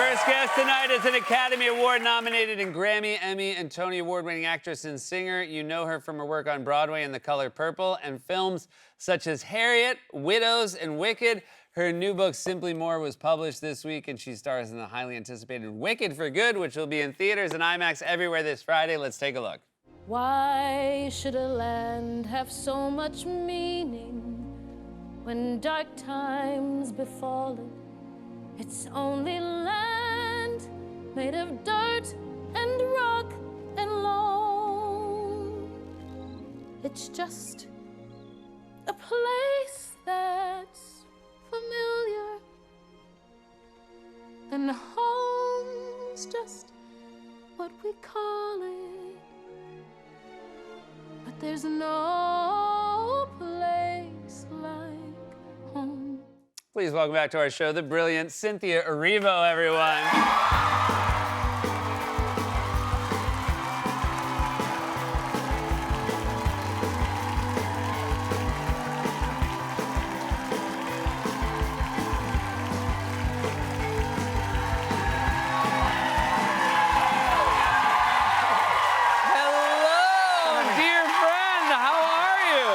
first guest tonight is an Academy Award-nominated and Grammy, Emmy, and Tony Award-winning actress and singer. You know her from her work on Broadway in The Color Purple and films such as Harriet, Widows, and Wicked. Her new book, Simply More, was published this week, and she stars in the highly anticipated Wicked for Good, which will be in theaters and IMAX everywhere this Friday. Let's take a look. Why should a land have so much meaning when dark times befall it? It's only land made of dirt and rock and loam. It's just a place that's familiar, and home's just what we call it. But there's no place like home. Please welcome back to our show the brilliant Cynthia Erivo, everyone. Hello, dear friend. How are you?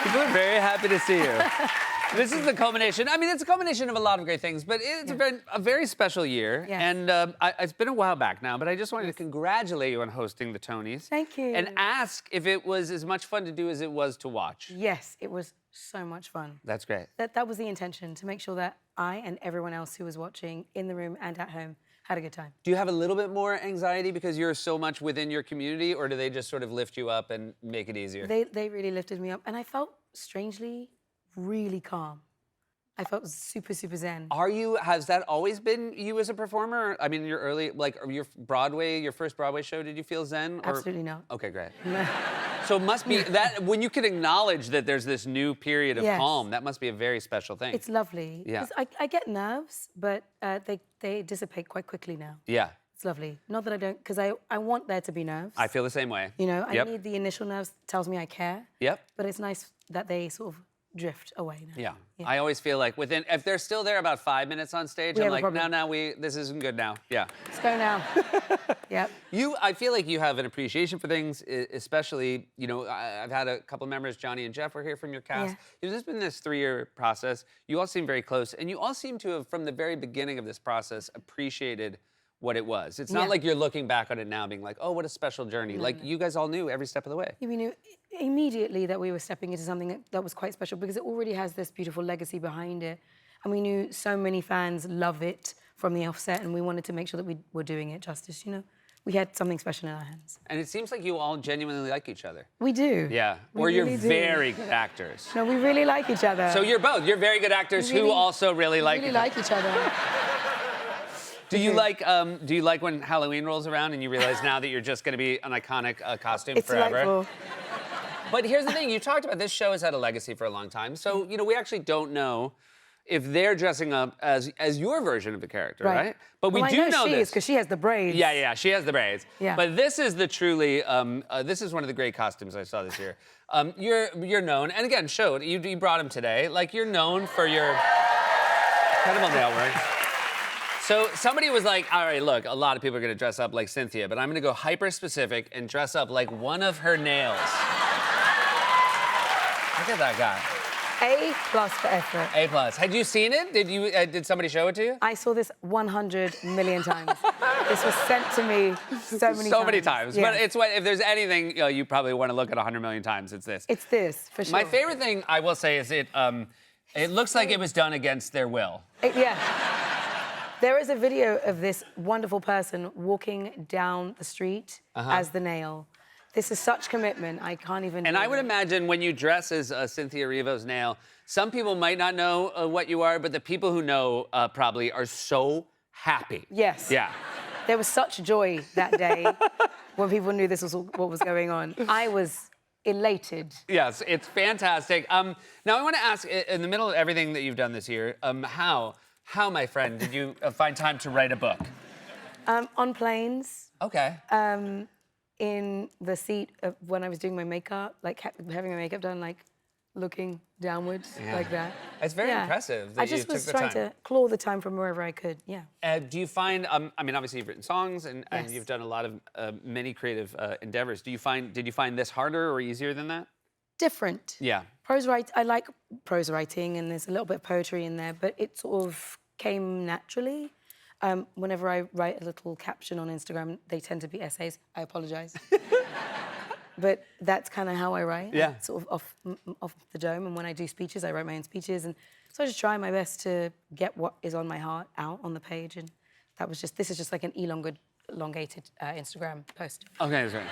People are very happy to see you. This is the culmination. I mean, it's a culmination of a lot of great things, but it's been a very special year. Yes. And it's been a while back now, but I just wanted to congratulate you on hosting the Tonys. Thank you. And ask if it was as much fun to do as it was to watch. Yes, it was so much fun. That's great. That was the intention, to make sure that I and everyone else who was watching in the room and at home had a good time. Do you have a little bit more anxiety because you're so much within your community, or do they just sort of lift you up and make it easier? They really lifted me up, and I felt strangely really calm. I felt super, super zen. Has that always been you as a performer? I mean, your early, like your first Broadway show, did you feel zen? Or? Absolutely not. Okay, great. So it must be that when you can acknowledge that there's this new period of Yes. calm, that must be a very special thing. It's lovely. Yeah. 'Cause I get nerves, but they dissipate quite quickly now. Yeah, It's lovely. Not that I don't, because I want there to be nerves. I feel the same way. You know, Yep. I need the initial nerves, tells me I care. Yep. But it's nice that they sort of drift away now. Yeah. Yeah. I always feel like if they're still there about 5 minutes on stage, We I'm have a like, problem. no, this isn't good now. Yeah. Let's go now. Yep. I feel like you have an appreciation for things, especially, I've had a couple members, Johnny and Jeff, were here from your cast. Yeah. There's been this 3-year process. You all seem very close, and you all seem to have, from the very beginning of this process, appreciated what it was. It's not Yeah. like you're looking back on it now being like, oh, what a special journey. You guys all knew every step of the way. We knew immediately that we were stepping into something that was quite special, because it already has this beautiful legacy behind it. And we knew so many fans love it from the offset, and we wanted to make sure that we were doing it justice, We had something special in our hands. And it seems like you all genuinely like each other. We do. Yeah. We Or you're really do. very good actors. No, we really like each other. So you're both. You're very good actors who also really like really each other. like each other. Do you like when Halloween rolls around and you realize now that you're just going to be an iconic costume It's forever? delightful. But here's the thing, you talked about this show has had a legacy for a long time. So, we actually don't know if they're dressing up as your version of the character, right? But we do know she this. is, because she has the braids. Yeah, she has the braids. Yeah. But this is this is one of the great costumes I saw this year. You're known, and again, you brought him today. Like, you're known for your incredible nail work. So somebody was like, all right, look, a lot of people are gonna dress up like Cynthia, but I'm gonna go hyper specific and dress up like one of her nails. Look at that guy. A+ for effort. A+. Had you seen it? Did somebody show it to you? I saw this 100 million times. This was sent to me so many times. So many times. Yeah. But if there's anything you probably want to look at 100 million times, it's this. It's this, for sure. My favorite thing I will say is it looks like it was done against their will. Yeah. There is a video of this wonderful person walking down the street as the nail. This is such commitment, I can't even... And I would imagine when you dress as Cynthia Erivo's nail, some people might not know what you are, but the people who know probably are so happy. Yes. Yeah. There was such joy that day when people knew this was what was going on. I was elated. Yes, it's fantastic. Now I want to ask, in the middle of everything that you've done this year, how, my friend, did you find time to write a book? On planes. Okay. in the seat of when I was doing my makeup, like having my makeup done, like looking downwards like that. It's very impressive that I you just took was the trying time. to claw the time from wherever I could. Yeah. Do you find, I mean, obviously you've written songs and Yes. you've done a lot of many creative endeavors. Did you find this harder or easier than that? Different. Yeah. I like prose writing, and there's a little bit of poetry in there, but it sort of came naturally. Whenever I write a little caption on Instagram, they tend to be essays. I apologize. But that's kind of how I write. Yeah. Sort of off the dome. And when I do speeches, I write my own speeches. And so I just try my best to get what is on my heart out on the page. And this is just like an elongated Instagram post. Okay, that's right.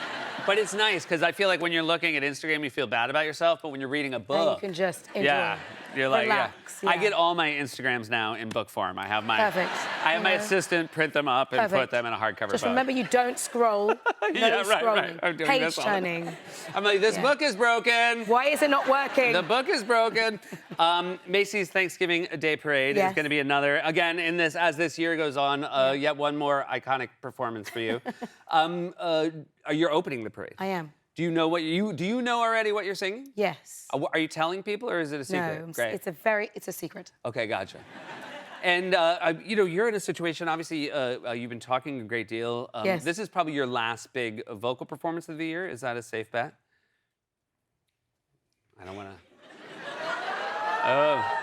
But it's nice because I feel like when you're looking at Instagram, you feel bad about yourself, but when you're reading a book, And you can just enjoy. yeah, you're like, relax, yeah. I yeah. get all my Instagrams now in book form. I have my Perfect. I have my You know? assistant print them up and put Perfect. them in a hardcover Just book. remember, you don't scroll. No Yeah, right, scrolling. right. I'm doing Page this all the time. turning. I'm like, this Yeah. book is broken. Why is it not working? The book is broken. Macy's Thanksgiving Day Parade is Yes. going to be another, again, as this year goes on, yet one more iconic performance for you. You're opening the parade. I am. Do you know do you know already what you're singing? Yes. Are you telling people or is it a secret? No, Great. it's a secret. Okay, gotcha. And you're in a situation. Obviously, you've been talking a great deal. Yes. This is probably your last big vocal performance of the year. Is that a safe bet? I don't want to. Oh.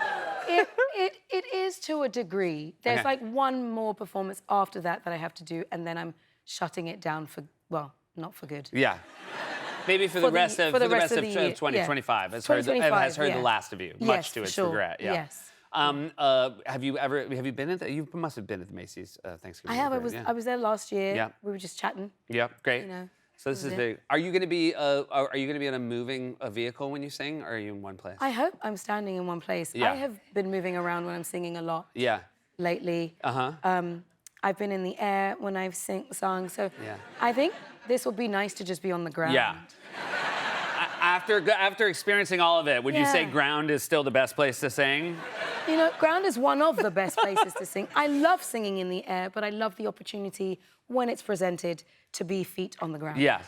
It is to a degree. There's Okay. like one more performance after that I have to do, and then I'm shutting it down not for good. Yeah. Maybe for the rest of the 2025 has heard the 2025, last of you, Yes, much to for its sure. regret. Yeah. Yes. Have you been at you must have been at the Macy's Thanksgiving. I have. Parade, yeah. I was there last year. Yeah. We were just chatting. Yeah, great. You know, So this that is was big. Are you going to be in a moving vehicle when you sing, or are you in one place? I hope I'm standing in one place. Yeah. I have been moving around when I'm singing a lot Yeah. lately. I've been in the air when I've sung. So Yeah. I think this will be nice to just be on the ground. Yeah. After experiencing all of it, would you say Yeah. ground is still the best place to sing? You know, ground is one of the best places to sing. I love singing in the air, but I love the opportunity when it's presented to be feet on the ground. Yeah.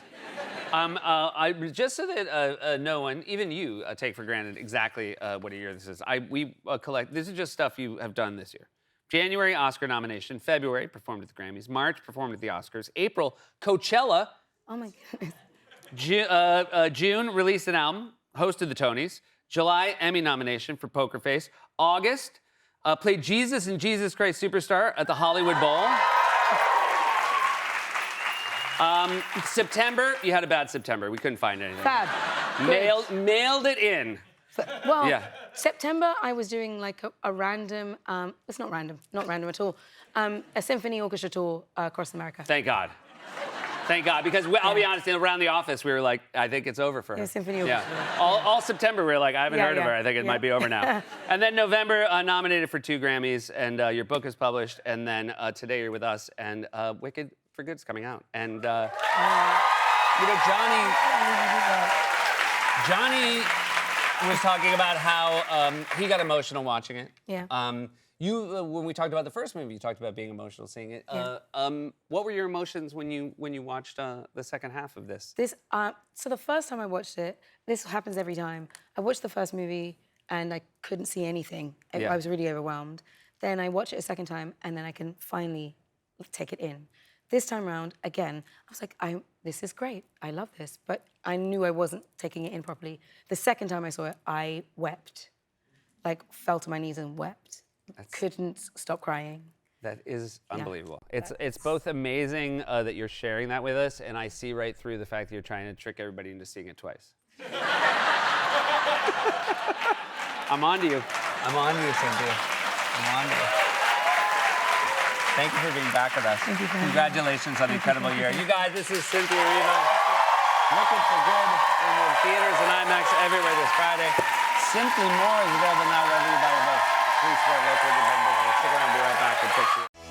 Just so that no one, even you, take for granted exactly what a year this is. We collect. This is just stuff you have done this year. January, Oscar nomination. February, performed at the Grammys. March, performed at the Oscars. April, Coachella. Oh my goodness. June, released an album, hosted the Tonys. July, Emmy nomination for Poker Face. August, played Jesus in Jesus Christ Superstar at the Hollywood Bowl. September, you had a bad September. We couldn't find anything. Fab. Good. Mailed it in. Well, Yeah. September, I was doing like a random, it's not random at all, a symphony orchestra tour across America. Thank God. Thank God, because I'll be honest, around the office, we were like, I think it's over for her. Yeah, symphony Yeah. orchestra. All September, we were like, I haven't Yeah, heard of yeah, her. I think it yeah. might be over now. And then November, nominated for 2 Grammys, and your book is published. And then today you're with us, and Wicked for Good's coming out. And, Johnny was talking about how he got emotional watching it. Yeah. When we talked about the first movie, you talked about being emotional seeing it. Yeah. What were your emotions when you watched the second half of this? So the first time I watched it, this happens every time. I watched the first movie and I couldn't see anything. Yeah. I was really overwhelmed. Then I watch it a second time and then I can finally take it in. This time around, again, I was like, this is great. I love this. But I knew I wasn't taking it in properly. The second time I saw it, I wept. Like, fell to my knees and wept. Couldn't stop crying. That is unbelievable. It's both amazing that you're sharing that with us, and I see right through the fact that you're trying to trick everybody into seeing it twice. I'm on to you. I'm on to you, Cynthia. I'm on to you. Thank you for being back with us. Thank you for having me. Congratulations on the incredible year. You guys, this is Cynthia Erivo. Looking for Good in the theaters and IMAX everywhere this Friday. Simply More is available now wherever you buy your books. Please support local independent. Stick around, be right back with Picture.